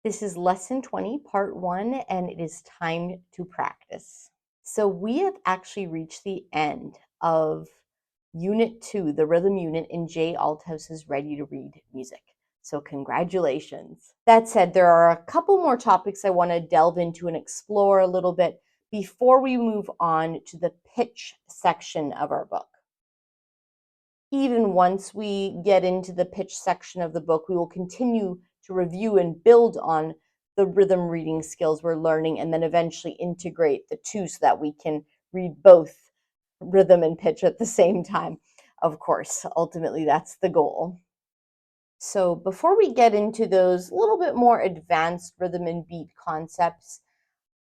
This is lesson 20, part 1, and it is time to practice. So we have actually reached the end of unit 2, the rhythm unit in Jay Althouse's Ready to Read music. So congratulations. That said, there are a couple more topics I want to delve into and explore a little bit before we move on to the pitch section of our book. Even once we get into the pitch section of the book, we will continue to review and build on the rhythm reading skills we're learning, and then eventually integrate the two so that we can read both rhythm and pitch at the same time. Of course, ultimately that's the goal. So before we get into those little bit more advanced rhythm and beat concepts,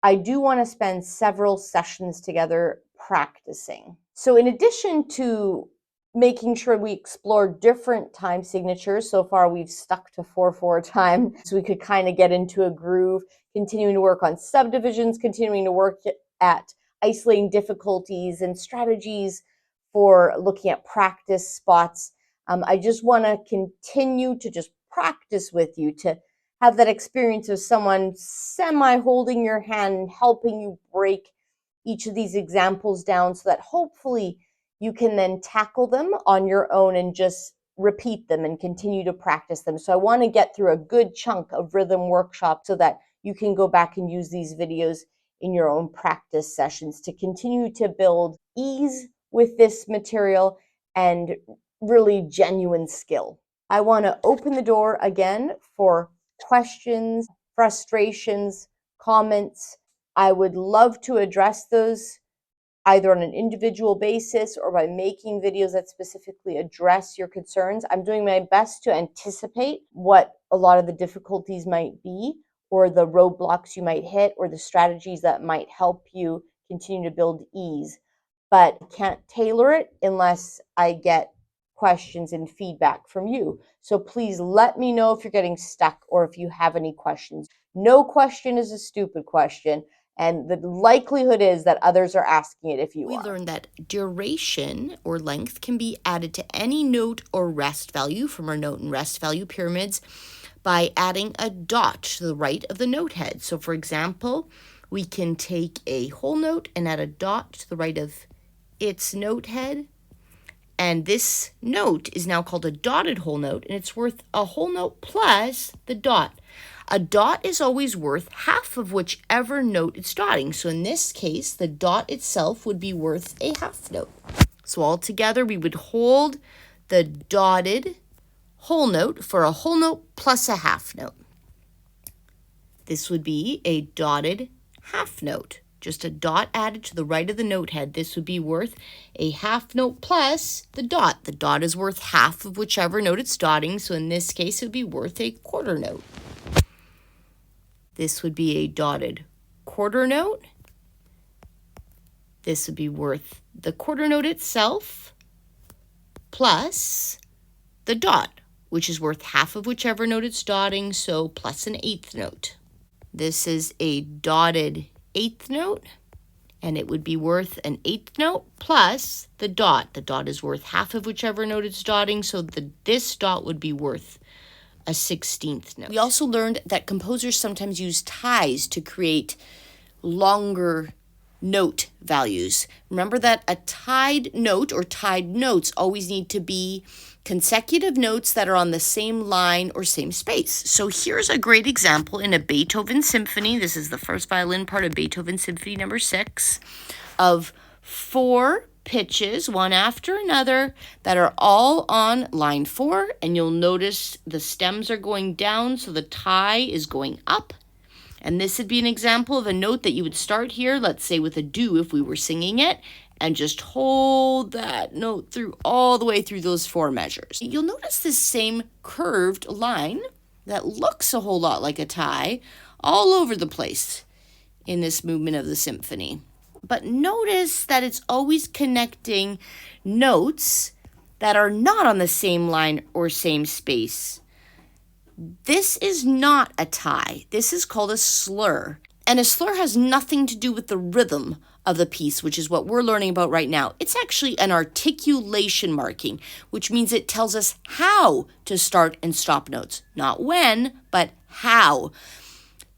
I do want to spend several sessions together practicing. So in addition to making sure we explore different time signatures, so far we've stuck to 4/4 time, so we could kind of get into a groove, continuing to work on subdivisions, continuing to work at isolating difficulties and strategies for looking at practice spots. I just want to continue to just practice with you, to have that experience of someone semi holding your hand and helping you break each of these examples down so that hopefully you can then tackle them on your own and just repeat them and continue to practice them. So I want to get through a good chunk of rhythm workshop so that you can go back and use these videos in your own practice sessions to continue to build ease with this material and really genuine skill. I want to open the door again for questions, frustrations, comments. I would love to address those either on an individual basis or by making videos that specifically address your concerns. I'm doing my best to anticipate what a lot of the difficulties might be, or the roadblocks you might hit, or the strategies that might help you continue to build ease. But I can't tailor it unless I get questions and feedback from you. So please let me know if you're getting stuck or if you have any questions. No question is a stupid question, and the likelihood is that others are asking it if you are. We learned that duration or length can be added to any note or rest value from our note and rest value pyramids by adding a dot to the right of the note head. So for example, we can take a whole note and add a dot to the right of its note head. And this note is now called a dotted whole note, and it's worth a whole note plus the dot. A dot is always worth half of whichever note it's dotting. So in this case, the dot itself would be worth a half note. So altogether, we would hold the dotted whole note for a whole note plus a half note. This would be a dotted half note. Just a dot added to the right of the note head. This would be worth a half note plus the dot. The dot is worth half of whichever note it's dotting. So in this case, it would be worth a quarter note. This would be a dotted quarter note. This would be worth the quarter note itself plus the dot, which is worth half of whichever note it's dotting, so plus an eighth note. This is a dotted eighth note, and it would be worth an eighth note plus the dot. The dot is worth half of whichever note it's dotting, so this dot would be worth a 16th note. We also learned that composers sometimes use ties to create longer note values. Remember that a tied note or tied notes always need to be consecutive notes that are on the same line or same space. So here's a great example in a Beethoven symphony. This is the first violin part of Beethoven Symphony number 6 of 4 pitches, one after another, that are all on line 4, and you'll notice the stems are going down, so the tie is going up. And this would be an example of a note that you would start here, let's say with a do if we were singing it, and just hold that note through all the way through those 4 measures. You'll notice this same curved line that looks a whole lot like a tie all over the place in this movement of the symphony. But notice that it's always connecting notes that are not on the same line or same space. This is not a tie. This is called a slur. And a slur has nothing to do with the rhythm of the piece, which is what we're learning about right now. It's actually an articulation marking, which means it tells us how to start and stop notes. Not when, but how.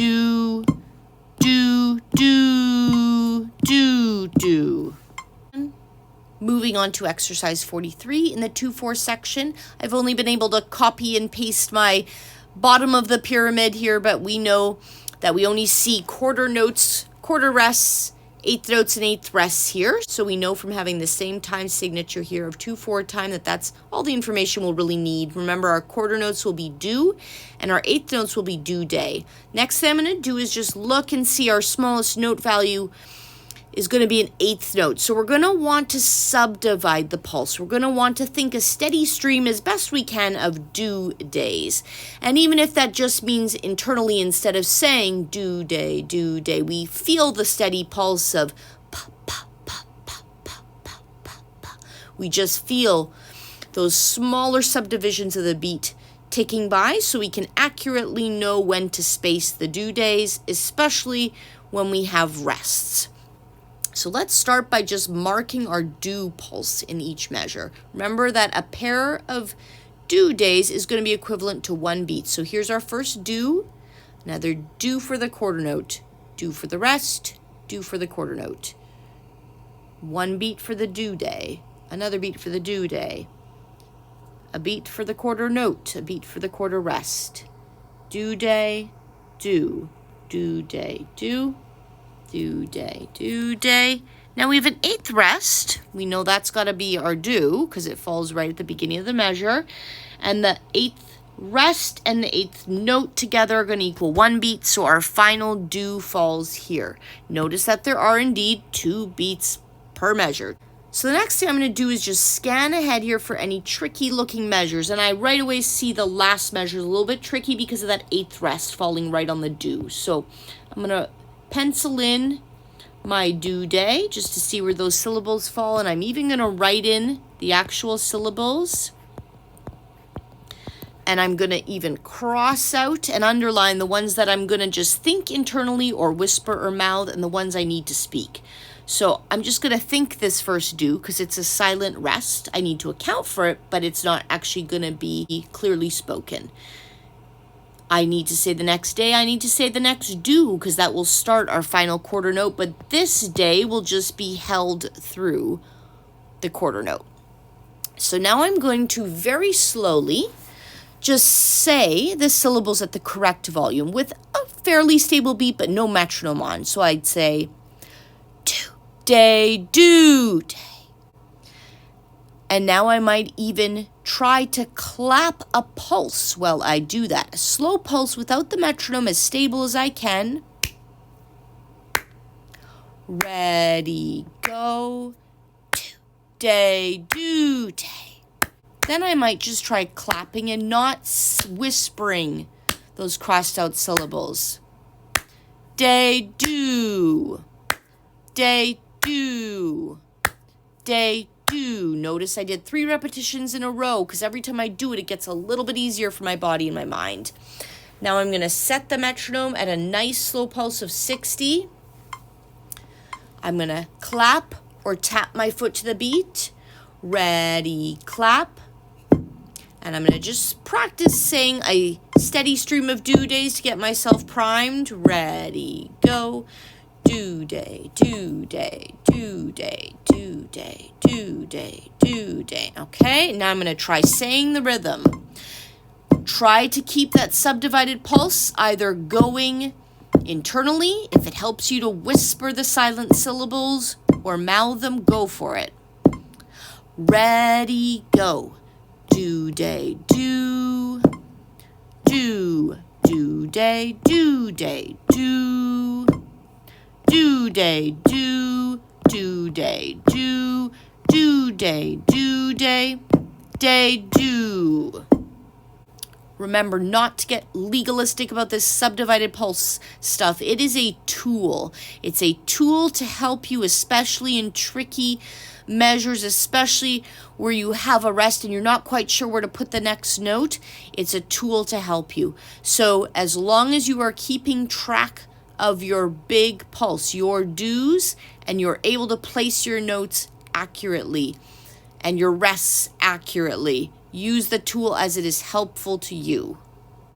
do, do, do, do, do. Moving on to exercise 43 in the 2-4 section. I've only been able to copy and paste my bottom of the pyramid here, but we know that we only see quarter notes, quarter rests, eighth notes and eighth rests here. So we know from having the same time signature here of 2-4 time that that's all the information we'll really need. Remember, our quarter notes will be do and our eighth notes will be do day. Next thing I'm going to do is just look and see our smallest note value is going to be an eighth note. So we're going to want to subdivide the pulse. We're going to want to think a steady stream as best we can of do days. And even if that just means internally, instead of saying do day, we feel the steady pulse of pa, pa, pa, pa, pa, pa, pa, pa. We just feel those smaller subdivisions of the beat ticking by so we can accurately know when to space the do days, especially when we have rests. So let's start by just marking our do pulse in each measure. Remember that a pair of do days is going to be equivalent to one beat. So here's our first do, another do for the quarter note, do for the rest, do for the quarter note. One beat for the do day, another beat for the do day, a beat for the quarter note, a beat for the quarter rest. Do day, do day, do day, do day. Now we have an eighth rest. We know that's got to be our do because it falls right at the beginning of the measure. And the eighth rest and the eighth note together are going to equal one beat. So our final do falls here. Notice that there are indeed 2 beats per measure. So the next thing I'm going to do is just scan ahead here for any tricky looking measures. And I right away see the last measure is a little bit tricky because of that eighth rest falling right on the do. So I'm going to pencil in my do day just to see where those syllables fall, and I'm even going to write in the actual syllables, and I'm going to even cross out and underline the ones that I'm going to just think internally or whisper or mouth, and the ones I need to speak. So I'm just going to think this first do because it's a silent rest. I need to account for it, but it's not actually going to be clearly spoken. I need to say the next day, I need to say the next do, because that will start our final quarter note, but this day will just be held through the quarter note. So now I'm going to very slowly just say the syllables at the correct volume with a fairly stable beat, but no metronome on. So I'd say, do day, do day. And now I might even try to clap a pulse while I do that. A slow pulse without the metronome, as stable as I can. Ready, go. Do day, do day. Then I might just try clapping and not whispering those crossed out syllables. Day, do. Day, do. Day, do. Notice I did 3 repetitions in a row because every time I do it, it gets a little bit easier for my body and my mind. Now I'm going to set the metronome at a nice slow pulse of 60. I'm going to clap or tap my foot to the beat. Ready, clap. And I'm going to just practice saying a steady stream of do days to get myself primed. Ready, go. Do day, do day, do day, do day, do day, do day. Okay, now I'm going to try saying the rhythm. Try to keep that subdivided pulse either going internally, if it helps you to whisper the silent syllables, or mouth them, go for it. Ready, go. Do day, do. Do day, do day, do. Do day, do day, do day, day, do. Remember not to get legalistic about this subdivided pulse stuff. It is a tool. It's a tool to help you, especially in tricky measures, especially where you have a rest and you're not quite sure where to put the next note. It's a tool to help you. So as long as you are keeping track of your big pulse, your do's, and you're able to place your notes accurately and your rests accurately, use the tool as it is helpful to you.